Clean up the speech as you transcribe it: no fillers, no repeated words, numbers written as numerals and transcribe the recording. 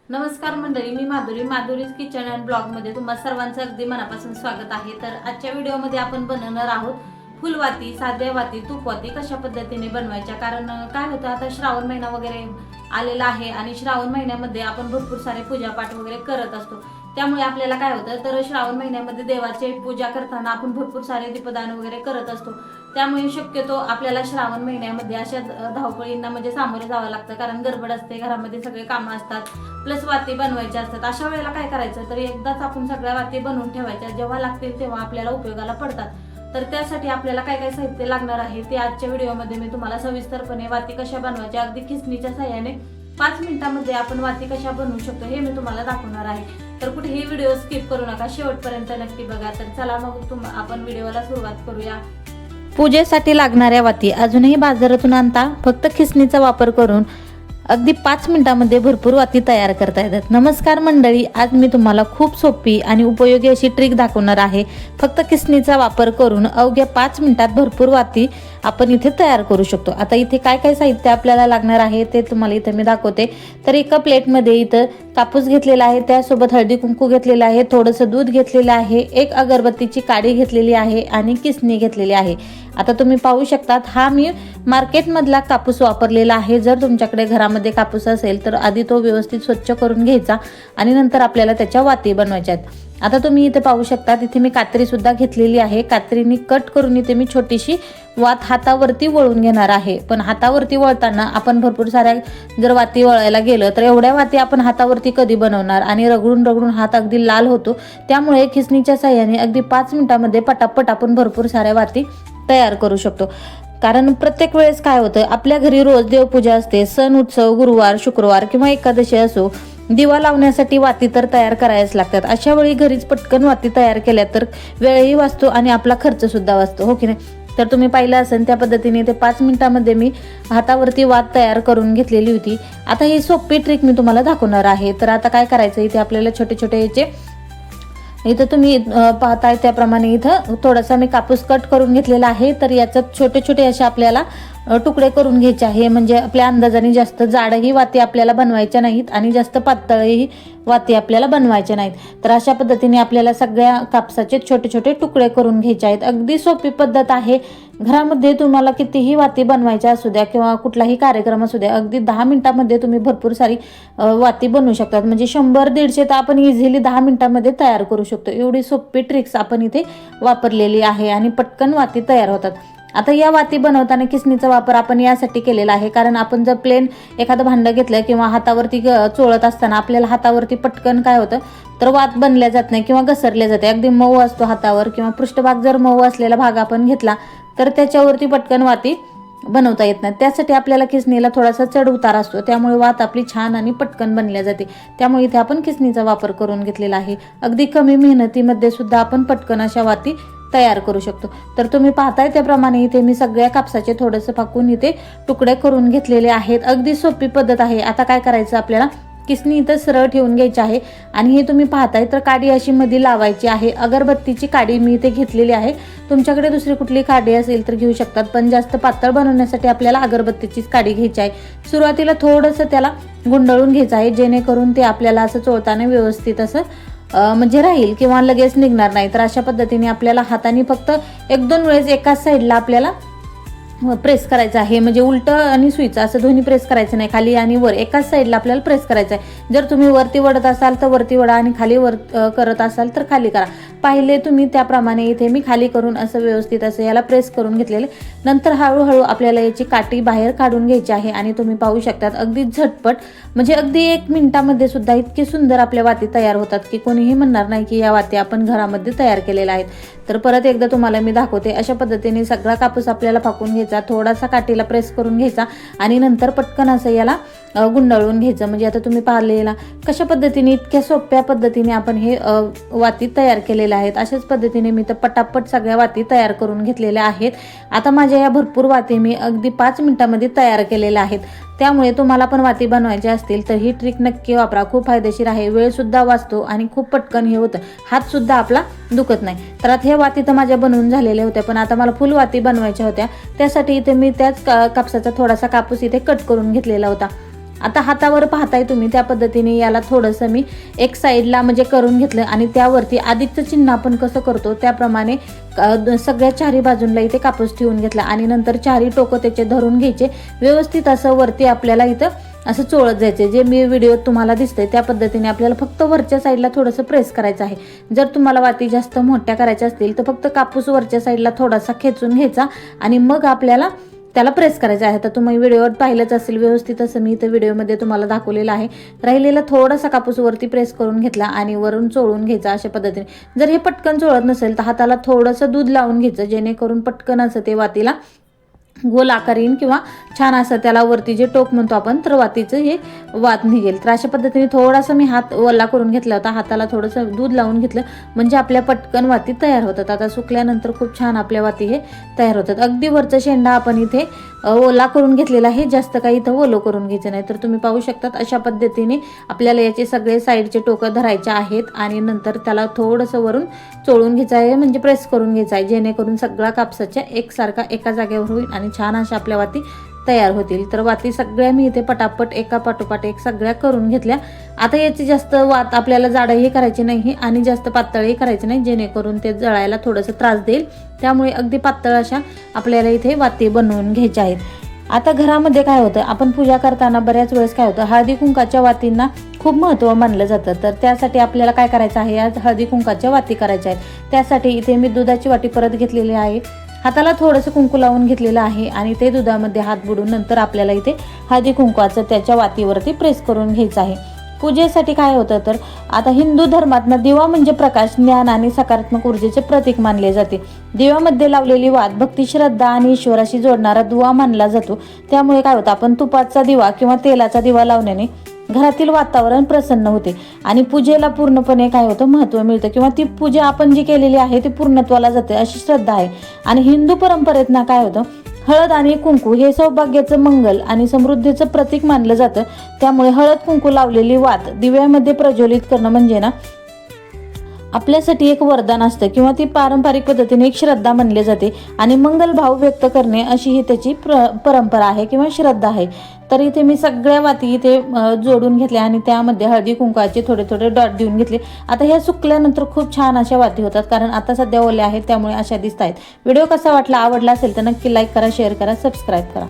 नमस्कार मंडळी, मी Madhuri's kitchen and blog मध्ये तुम्हा सर्वांचं अगदी मनापासून स्वागत आहे। तर आजच्या व्हिडिओमध्ये आपण बनवणार आहोत फुलवाती, साध्या वाती, तूपवाती कशा पद्धतीने बनवायच्या। कारण काय होतं, आता श्रावण महिना वगैरे आलेला आहे आणि श्रावण महिन्यामध्ये आपण भरपूर सारे पूजापाठ वगैरे करत असतो। त्यामुळे आपल्याला काय होतं, तर श्रावण महिन्यामध्ये देवाची पूजा करताना आपण भरपूर सारे दीपदान वगैरे करत असतो। त्यामुळे शक्यतो आपल्याला श्रावण महिन्यामध्ये अशा धावपळींना म्हणजे सामोरे जावं लागतं, कारण गडबड असते, घरामध्ये सगळे कामं असतात, प्लस वाती बनवायच्या असतात। अशा वेळेला काय करायचं, तर एकदाच आपण सगळ्या वाती बनवून ठेवायच्या, जेव्हा लागतील तेव्हा आपल्याला उपयोगाला पडतात। तर त्यासाठी आपल्याला काय काय साहित्य लागणार आहे ते आजच्या व्हिडिओमध्ये मी तुम्हाला सविस्तरपणे वाती कशा बनवायच्या, अगदी खिसणीच्या साहाय्याने 5 मिनिटांमध्ये आपण वाती कशा बनवू शकतो हे मी तुम्हाला दाखवणार आहे। तर कुठेही व्हिडिओ स्किप करू नका, शेवटपर्यंत नक्की बघा। तर चला मग आपण व्हिडिओला सुरुवात करूया। पूजेसाठी लागणाऱ्या वाती अजूनही बाजारातून आणता फक्त खिसणीचा वापर करून अगदी 5 मिनिटांमध्ये भरपूर वाती तयार करता येतात। नमस्कार मंडळी, आज मी तुम्हाला खूप सोपी आणि उपयोगी अशी ट्रिक दाखवणार आहे। फक्त खिसणीचा वापर करून अवघ्या 5 मिनिटात भरपूर वाती आपण इथे तयार करू शकतो। आता इथे काय काय साहित्य आपल्याला लागणार आहे ते तुम्हाला इथे मी दाखवते। तर एका प्लेटमध्ये इथं कापूस घेतलेला आहे, त्यासोबत हळदी कुंकू घेतलेला आहे, थोडंसं दूध घेतलेलं आहे, एक अगरबत्तीची काडी घेतलेली आहे आणि किसणी घेतलेली आहे। आता तुम्ही पाहू शकतात, हा मी मार्केटमधला कापूस वापरलेला आहे। जर तुमच्याकडे घरामध्ये कापूस असेल तर आधी तो व्यवस्थित स्वच्छ करून घ्यायचा आणि नंतर आपल्याला त्याच्या वाती बनवायच्या आहेत। आता तुम्ही इथे पाहू शकता, इथे मी कात्री सुद्धा घेतलेली आहे। कात्रीने कट करून इथे मी छोटीशी वात हातावरती वळून घेणार आहे। पण हातावरती वळताना आपण भरपूर साऱ्या जर वाती वळायला गेलं तर एवढ्या वाती आपण हातावरती कधी बनवणार, आणि रगडून रगडून हात अगदी लाल होतो। त्यामुळे खिसणीच्या साहाय्याने अगदी 5 मिनिटांमध्ये पटापट आपण भरपूर साऱ्या वाती तयार करू शकतो। कारण प्रत्येक वेळेस काय होतं, आपल्या घरी रोज देवपूजा असते, सण उत्सव, गुरुवार, शुक्रवार किंवा एकादशी असो, दिवा लावण्यासाठी वाती तर तयार करायच लागतात। अशा वेळी घरीच पटकन वाती तयार केल्या तर वेळही वाचतो आणि आपला खर्च सुद्धा वाचतो, हो की नाही। तर तुम्ही पाहिलं असेल त्या पद्धतीने ते 5 मिनिटांमध्ये मी हातावरती वात तयार करून घेतलेली होती। आता ही सोपी ट्रिक मी तुम्हाला दाखवणार आहे। तर आता काय करायचं, इथे आपल्याला छोटे छोटे याचे इथं तुम्ही पाहताय त्याप्रमाणे इथं थोडासा मी कापूस कट करून घेतलेला आहे। तर याच्यात छोटे छोटे असे आपल्याला तुकडे करून घ्यायचे आहे, म्हणजे आपल्या अंदाजाने जास्त जाडही वाती आपल्याला बनवायच्या नाहीत आणि जास्त पातळही वाती आपल्याला बनवायच्या नाहीत। तर अशा पद्धतीने आपल्याला सगळ्या कापसाचे छोटे छोटे तुकडे करून घ्यायचे आहेत। अगदी सोपी पद्धत आहे। घरामध्ये तुम्हाला कितीही वाती बनवायच्या असू द्या किंवा कुठलाही कार्यक्रम असू द्या, अगदी 10 मिनिटांमध्ये तुम्ही भरपूर सारी वाती बनवू शकतात। म्हणजे 100-150 तर आपण इझिली 10 मिनिटांमध्ये तयार करू शकतो। एवढी सोपी ट्रिक्स आपण इथे वापरलेली आहे आणि पटकन वाती तयार होतात। आता या वाती बनवताना किसणीचा वापर आपण यासाठी केलेला आहे, कारण आपण जर प्लेन एखादं भांडं घेतलं किंवा हातावरती चोळत असताना आपल्याला हातावरती पटकन काय होतं, तर वात बनल्या जात नाही किंवा घसरल्या जाते। अगदी मऊ असतो हातावर किंवा पृष्ठभाग जर मऊ असलेला भाग आपण घेतला तर त्याच्यावरती पटकन वाती बनवता येत नाही। त्यासाठी आपल्याला किसणीला थोडासा चढ उतार असतो, त्यामुळे वात आपली छान आणि पटकन बनल्या जाते। त्यामुळे इथे आपण किसणीचा वापर करून घेतलेला आहे। अगदी कमी मेहनतीमध्ये सुद्धा आपण पटकन अशा वाती तयार करू शकतो। तर तुम्ही पाहताय त्याप्रमाणे इथे मी सगळ्या कापसाचे थोडंसं फाकून इथे तुकडे करून घेतलेले आहेत। अगदी सोपी पद्धत आहे। आता काय करायचं, आपल्याला किसणी इथं सरळ ठेवून घ्यायची आहे आणि हे तुम्ही पाहताय तर काडी अशी मध्ये लावायची आहे। अगरबत्तीची काडी मी इथे घेतलेली आहे, तुमच्याकडे दुसरी कुठली काडी असेल तर घेऊ शकतात, पण जास्त पातळ बनवण्यासाठी आपल्याला अगरबत्तीचीच काडी घ्यायची आहे। सुरुवातीला थोडंसं त्याला गुंडाळून घ्यायचं आहे, जेणेकरून ते आपल्याला असं चोळताना व्यवस्थित असं म्हणजे राहील किंवा लगेच निघणार नाही। तर अशा पद्धतीने आपल्याला हाताने फक्त 1-2 वेळेस एकाच साईडला आपल्याला प्रेस करायचं आहे, म्हणजे उलट आणि सुईचं असं दोन्ही प्रेस करायचं नाही, खाली आणि वर एकाच साईडला आपल्याला प्रेस करायचं आहे। जर तुम्ही वरती वडत असाल तर वरती वडा आणि खाली वर करत असाल तर खाली करा। पाहिले तुम्ही त्याप्रमाणे इथे मी खाली करून असं व्यवस्थित असं याला प्रेस करून घेतलेले। नंतर हळूहळू आपल्याला याची काठी बाहेर काढून घ्यायची आहे आणि तुम्ही पाहू शकतात अगदी झटपट, म्हणजे अगदी 1 मिनिटामध्ये सुद्धा इतकी सुंदर आपल्या वाती तयार होतात की कोणीही म्हणणार नाही की या वाती आपण घरामध्ये तयार केलेल्या आहेत। तर परत एकदा तुम्हाला मी दाखवते, अशा पद्धतीने सगळा कापूस आपल्याला फाकून घ्यायचा, थोडासा काठीला प्रेस करून घ्यायचा आणि नंतर पटकन असं याला गुंडाळून घ्यायचं। म्हणजे आता तुम्ही पाहिलेला कशा पद्धतीने इतक्या सोप्या पद्धतीने आपण हे वाती तयार केलेल्या आहेत। अशाच पद्धतीने मी तर पटापट सगळ्या वाती तयार करून घेतलेल्या आहेत। आता माझ्या या भरपूर वाती मी अगदी 5 मिनिटांमध्ये तयार केलेल्या आहेत। त्यामुळे तुम्हाला पण वाती बनवायच्या असतील तर ही ट्रिक नक्की वापरा, खूप फायदेशीर आहे। वेळ सुद्धा वाचतो आणि खूप पटकन हे होतं, हात सुद्धा आपला दुखत नाही। तर आता हे वाती तर माझ्या बनवून झालेल्या होत्या, पण आता मला फुल वाती बनवायच्या होत्या। त्यासाठी इथे मी त्याच कापसाचा थोडासा कापूस इथे कट करून घेतलेला होता। आता हातावर पाहताय तुम्ही त्या पद्धतीने याला थोडंसं मी एक साईडला म्हणजे करून घेतलं आणि त्यावरती अधिकचं चिन्ह आपण कसं करतो त्याप्रमाणे सगळ्या चारी बाजूंना इथे कापूस ठेवून घेतला आणि नंतर चारी टोकं त्याचे धरून घ्यायचे. व्यवस्थित असं वरती आपल्याला इथं असं चोळत जायचे. जे मी व्हिडिओत तुम्हाला दिसतंय त्या पद्धतीने आपल्याला फक्त वरच्या साईडला थोडंसं प्रेस करायचं आहे. जर तुम्हाला वाती जास्त मोठ्या करायच्या असतील तर फक्त कापूस वरच्या साईडला थोडासा खेचून घ्यायचा आणि मग आपल्याला त्याला प्रेस करायचं आहे. तर तुम्ही व्हिडिओवर पाहिलंच असेल व्यवस्थित असं मी इथं व्हिडिओमध्ये तुम्हाला दाखवलेलं आहे. राहिलेला थोडासा कापूस वरती प्रेस करून घेतला आणि वरून चोळून घ्यायचा अशा पद्धतीने. जर हे पटकन चोळत नसेल तर हाताला थोडंसं दूध लावून घ्यायचं जेणेकरून पटकन असं ते वातीला गोल आकार येईन किंवा छान असं त्याला वरती जे टोक म्हणतो आपण तर वातीचं हे वात निघेल. तर अशा पद्धतीने थोडासा मी हात ओला करून घेतला होता. हाताला थोडंसं दूध लावून घेतलं म्हणजे आपल्या पटकन वाती तयार होतात. आता सुकल्यानंतर खूप छान आपल्या वाती हे तयार होतात. अगदी वरचा शेंडा आपण इथे ओला करून घेतलेला आहे. जास्त काही इथं ओलं करून घ्यायचं नाही. तर तुम्ही पाहू शकतात अशा पद्धतीने आपल्याला याचे सगळे साईडचे टोकं धरायचे आहेत आणि नंतर त्याला थोडंसं वरून चोळून घ्यायचं आहे म्हणजे प्रेस करून घ्यायचं आहे जेणेकरून सगळा कापसाच्या एकसारखा एका जागेवर होईल आणि छान अशा आपल्या वाती तयार होतील. तर वाती सगळ्या मी इथे पटापट एका पाठोपाठ एक सगळ्या करून घेतल्या. आता याची जास्त वात आपल्याला जाडही करायची नाही आणि जास्त पातळही करायची नाही जेणेकरून ते जळायला थोडंसं त्रास देईल. त्यामुळे अगदी पातळ अशा आपल्याला इथे वाती बनवून घ्यायच्या आहेत. आता घरामध्ये काय होतं आपण पूजा करताना बऱ्याच वेळेस काय होतं हळदी कुंकाच्या वातींना खूप महत्त्व मानलं जातं. तर त्यासाठी आपल्याला काय करायचं आहे या हळदी कुंकाच्या वाती करायच्या आहेत. त्यासाठी इथे मी दुधाची वाटी परत घेतलेली आहे. हाताला थोडंसं कुंकू लावून घेतलेलं आहे आणि ते दुधामध्ये हात बुडून नंतर आपल्याला इथे हळदी कुंकवाचं त्याच्या वातीवरती प्रेस करून घ्यायचं आहे. पूजेसाठी काय होतं तर आता हिंदू धर्मातनं दिवा म्हणजे प्रकाश, ज्ञान आणि सकारात्मक ऊर्जेचे प्रतीक मानले जाते. दिव्यामध्ये लावलेली वात भक्ती, श्रद्धा आणि ईश्वराशी जोडणारा दुवा मानला जातो. त्यामुळे काय होतं आपण तुपाचा दिवा किंवा तेलाचा दिवा लावण्याने घरातील वातावरण प्रसन्न होते आणि पूजेला पूर्णपणे काय होतं महत्त्व मिळतं किंवा ती पूजा आपण जी केलेली आहे ती पूर्णत्वाला जाते अशी श्रद्धा आहे. आणि हिंदू परंपरेतनं काय होतं हळद आणि कुंकू हे सौभाग्याचं, मंगल आणि समृद्धीचं प्रतीक मानलं जातं. त्यामुळे हळद कुंकू लावलेली वात दिव्यामध्ये प्रज्वलित करणं म्हणजे ना आपल्यासाठी एक वरदान असतं किंवा ती पारंपरिक पद्धतीने एक श्रद्धा मानली जाते आणि मंगल भाव व्यक्त करणे अशी ही त्याची परंपरा आहे किंवा श्रद्धा आहे. तर इथे मी सगळ्या वाती इथे जोडून घेतल्या आणि त्यामध्ये हळदी कुंकाचे थोडे थोडे डॉट देऊन घेतले. आता ह्या सुकल्यानंतर खूप छान अशा वाती होतात कारण आता सध्या ओल्या आहेत त्यामुळे अशा दिसत आहेत. व्हिडिओ कसा वाटला आवडला असेल तर नक्की लाईक करा, शेअर करा, सबस्क्राईब करा.